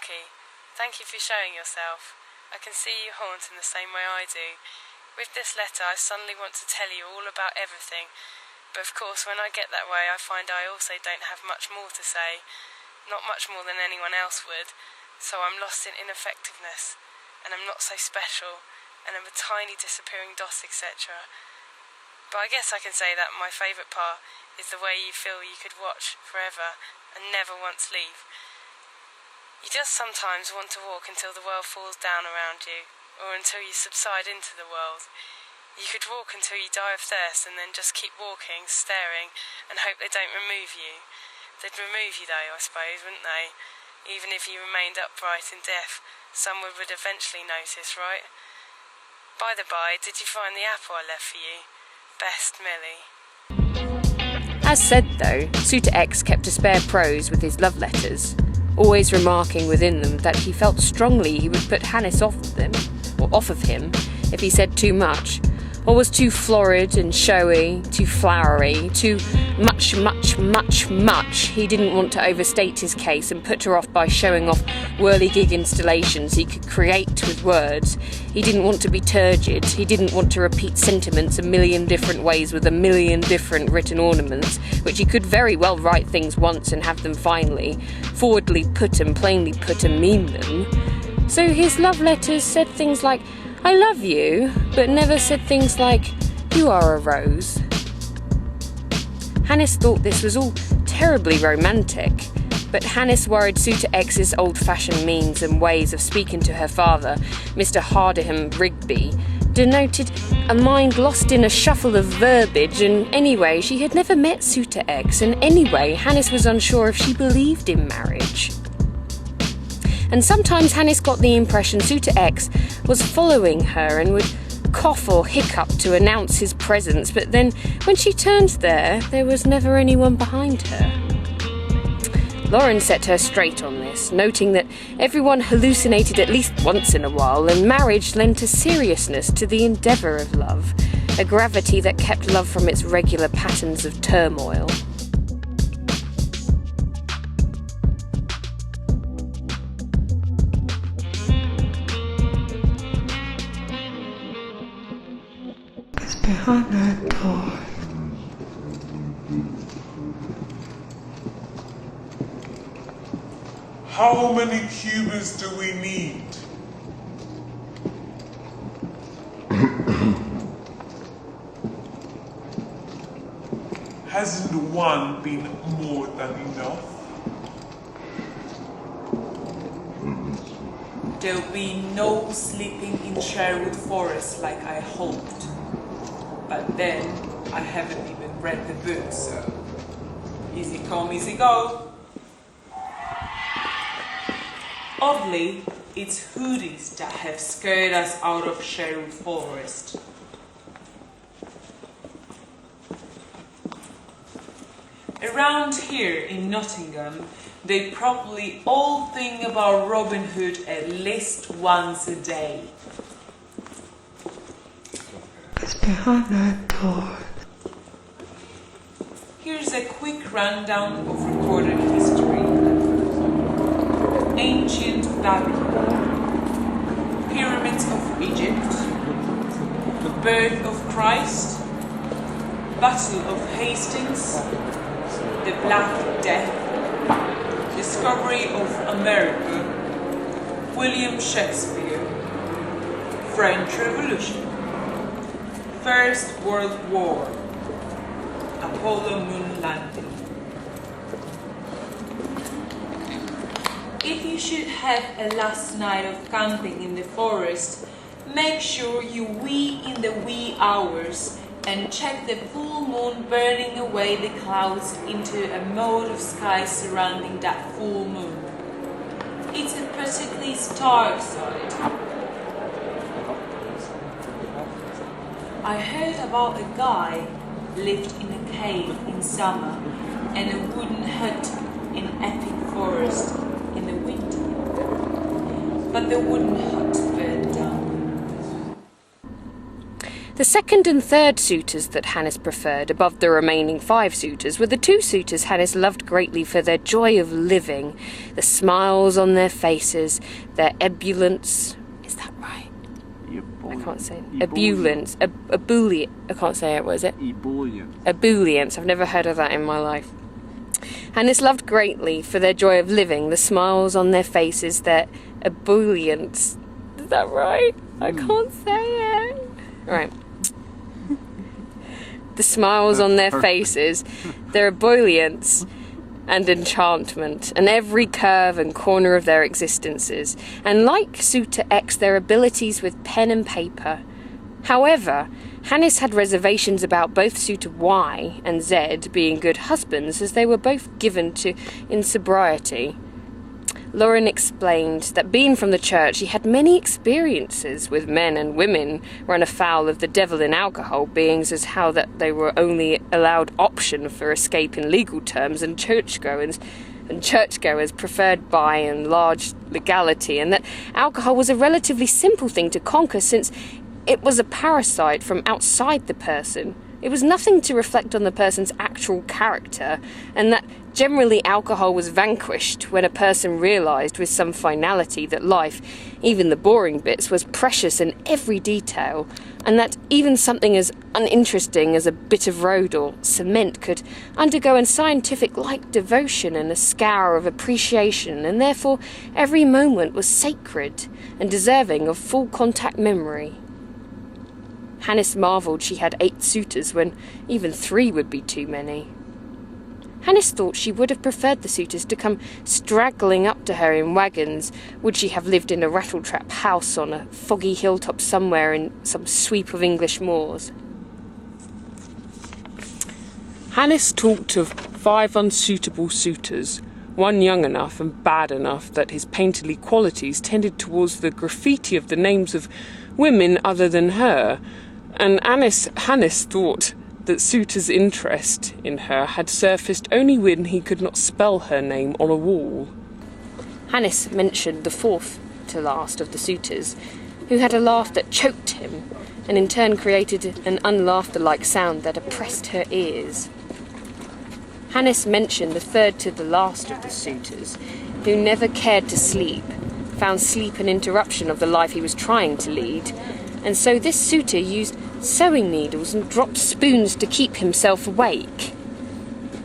Harinkey, thank you for showing yourself. I can see you haunt in the same way I do. With this letter I suddenly want to tell you all about everything, but of course when I get that way I find I also don't have much more to say, not much more than anyone else would, so I'm lost in ineffectiveness, and I'm not so special, and I'm a tiny disappearing dot, etc. But I guess I can say that my favourite part is the way you feel you could watch forever and never once leave. You just sometimes want to walk until the world falls down around you, or until you subside into the world. You could walk until you die of thirst and then just keep walking, staring, and hope they don't remove you. They'd remove you though, I suppose, wouldn't they? Even if you remained upright and deaf, someone would eventually notice, right? By the by, did you find the apple I left for you? Best, Millie. As said though, Suitor X kept a spare prose with his love letters, always remarking within them that he felt strongly he would put Hannes off of him if he said too much, or was too florid and showy, too flowery, too much. He didn't want to overstate his case and put her off by showing off whirligig installations he could create with words. He didn't want to be turgid. He didn't want to repeat sentiments a million different ways with a million different written ornaments, which he could very well write things once and have them finally, forwardly put and plainly put and mean them. So his love letters said things like, "I love you," but never said things like, "You are a rose." Hannes thought this was all terribly romantic, but Hannes worried Suitor X's old-fashioned means and ways of speaking to her father, Mr. Hardeham Rigby, denoted a mind lost in a shuffle of verbiage, and anyway, she had never met Suitor X, and anyway, Hannes was unsure if she believed in marriage. And sometimes Hannes got the impression Suitor X was following her and would cough or hiccup to announce his presence, but then when she turned there was never anyone behind her. Lauren set her straight on this, noting that everyone hallucinated at least once in a while, and marriage lent a seriousness to the endeavour of love, a gravity that kept love from its regular patterns of turmoil. Behind that door. How many cubers do we need? Hasn't one been more than enough? There'll be no sleeping in Sherwood Forest like I hoped. But then, I haven't even read the book, so easy come, easy go. Oddly, it's hoodies that have scared us out of Sherwood Forest. Around here in Nottingham, they probably all think about Robin Hood at least once a day. Behind that door. Here's a quick rundown of recorded history. Ancient Babylon, Pyramids of Egypt, Birth of Christ, Battle of Hastings, the Black Death, Discovery of America, William Shakespeare, French Revolution, First World War, Apollo moon landing. If you should have a last night of camping in the forest, make sure you wee in the wee hours and check the full moon burning away the clouds into a mode of sky surrounding that full moon. It's a particularly stark sight. I heard about a guy lived in a cave in summer and a wooden hut in epic forest in the winter. But the wooden hut burned down. The second and third suitors that Hannes preferred above the remaining 5 suitors were the 2 suitors Hannes loved greatly for their joy of living, the smiles on their faces, their ebullience. Is that right? I can't say it. Ebullience. Ebullient. I can't say it. What is it? Ebullience. I've never heard of that in my life. Hannes loved greatly for their joy of living, the smiles on their faces, their ebullience. Is that right? I can't say it. Right. The smiles on their faces, their ebullience and enchantment, and every curve and corner of their existences, and like Suitor X, their abilities with pen and paper. However, Hannes had reservations about both Suitor Y and Z being good husbands, as they were both given to insobriety. Lauren explained that being from the church, he had many experiences with men and women run afoul of the devil in alcohol, beings as how that they were only allowed option for escape in legal terms, and churchgoers preferred by and large legality, and that alcohol was a relatively simple thing to conquer since it was a parasite from outside the person. It was nothing to reflect on the person's actual character, and that generally alcohol was vanquished when a person realised with some finality that life, even the boring bits, was precious in every detail, and that even something as uninteresting as a bit of road or cement could undergo a scientific-like devotion and a scour of appreciation, and therefore every moment was sacred and deserving of full contact memory. Hannes marvelled she had 8 suitors when even 3 would be too many. Hannes thought she would have preferred the suitors to come straggling up to her in wagons, would she have lived in a rattletrap house on a foggy hilltop somewhere in some sweep of English moors. Hannes talked of 5 unsuitable suitors, one young enough and bad enough that his painterly qualities tended towards the graffiti of the names of women other than her, and Hannes thought that Suitor's interest in her had surfaced only when he could not spell her name on a wall. Hannes mentioned the 4th to last of the suitors, who had a laugh that choked him, and in turn created an unlaughter-like sound that oppressed her ears. Hannes mentioned the 3rd to the last of the suitors, who never cared to sleep, found sleep an interruption of the life he was trying to lead, and so this suitor used sewing needles and dropped spoons to keep himself awake.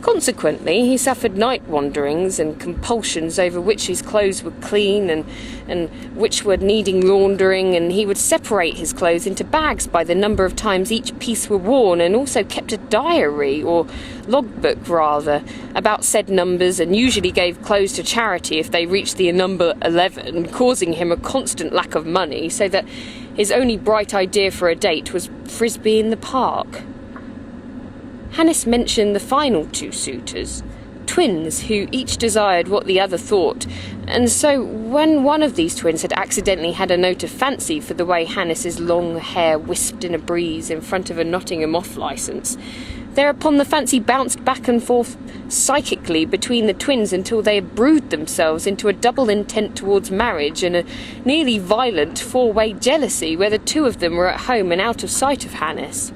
Consequently, he suffered night wanderings and compulsions over which his clothes were clean and which were needing laundering, and he would separate his clothes into bags by the number of times each piece were worn, and also kept a diary, or logbook rather, about said numbers, and usually gave clothes to charity if they reached the number 11, causing him a constant lack of money, so that his only bright idea for a date was frisbee in the park. Hannes mentioned the final 2 suitors, twins who each desired what the other thought, and so when one of these twins had accidentally had a note of fancy for the way Hannes's long hair wisped in a breeze in front of a Nottingham off-licence, thereupon the fancy bounced back and forth psychically between the twins until they had brewed themselves into a double intent towards marriage and a nearly violent 4-way jealousy where the 2 of them were at home and out of sight of Hannes.